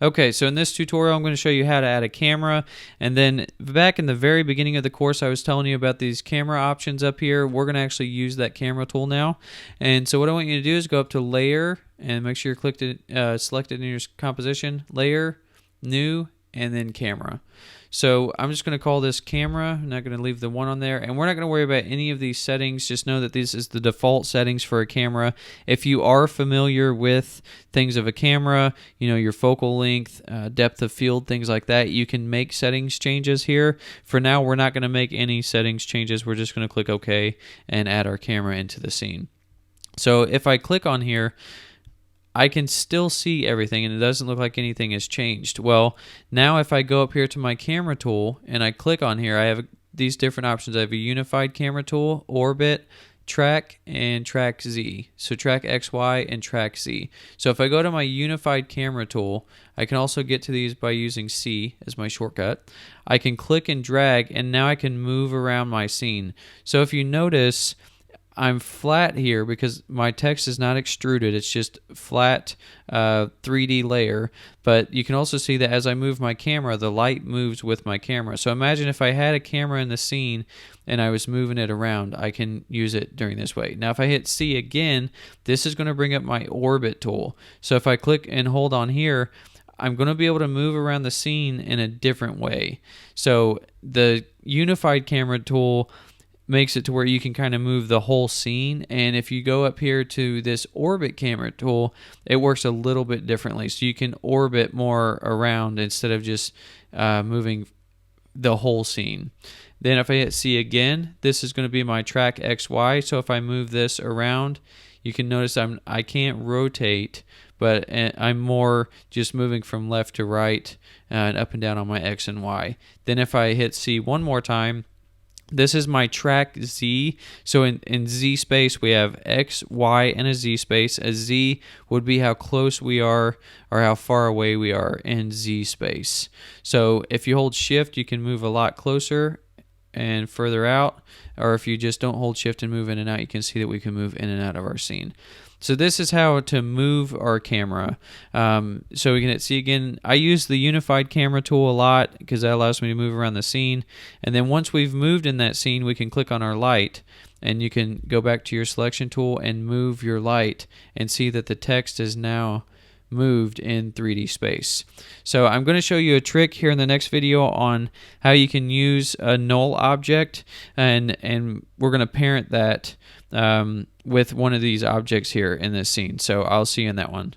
Okay, so in this tutorial, I'm going to show you how to add a camera. And then back in the very beginning of the course, I was telling you about these camera options up here. We're going to actually use that camera tool now. And so what I want you to do is go up to Layer and make sure you're selected in your composition, Layer, New, and then Camera. So I'm just going to call this camera. I'm not going to leave the 1 on there, and we're not going to worry about any of these settings. Just know that this is the default settings for a camera. If you are familiar with things of a camera, you know, your focal length, depth of field, things like that, you can make settings changes here. For now, we're not going to make any settings changes. We're just going to click OK and add our camera into the scene. So if I click on here, I can still see everything and it doesn't look like anything has changed. Well, now if I go up here to my camera tool and I click on here, I have these different options. I have a unified camera tool, orbit, track, and track Z. So track X, Y, and track Z. So if I go to my unified camera tool, I can also get to these by using C as my shortcut. I can click and drag, and now I can move around my scene. So if you notice, I'm flat here because my text is not extruded. It's just flat 3D layer. But you can also see that as I move my camera, the light moves with my camera. So imagine if I had a camera in the scene and I was moving it around, I can use it during this way. Now if I hit C again, this is going to bring up my orbit tool. So if I click and hold on here, I'm going to be able to move around the scene in a different way. So the unified camera tool makes it to where you can kind of move the whole scene, and if you go up here to this orbit camera tool, it works a little bit differently, so you can orbit more around instead of just moving the whole scene. Then if I hit C again, this is going to be my track XY, so if I move this around, you can notice I can't rotate, but I'm more just moving from left to right and up and down on my X and Y. Then if I hit C one more time, this is my track Z. So in Z space, we have X, Y, and a Z space. A Z would be how close we are or how far away we are in Z space. So if you hold shift, you can move a lot closer and further out. Or if you just don't hold shift and move in and out, you can see that we can move in and out of our scene. So this is how to move our camera. So we can hit C again. I use the unified camera tool a lot because that allows me to move around the scene. And then once we've moved in that scene, we can click on our light and you can go back to your selection tool and move your light and see that the text is now moved in 3D space. So I'm going to show you a trick here in the next video on how you can use a null object, and we're going to parent that with one of these objects here in this scene. So I'll see you in that one.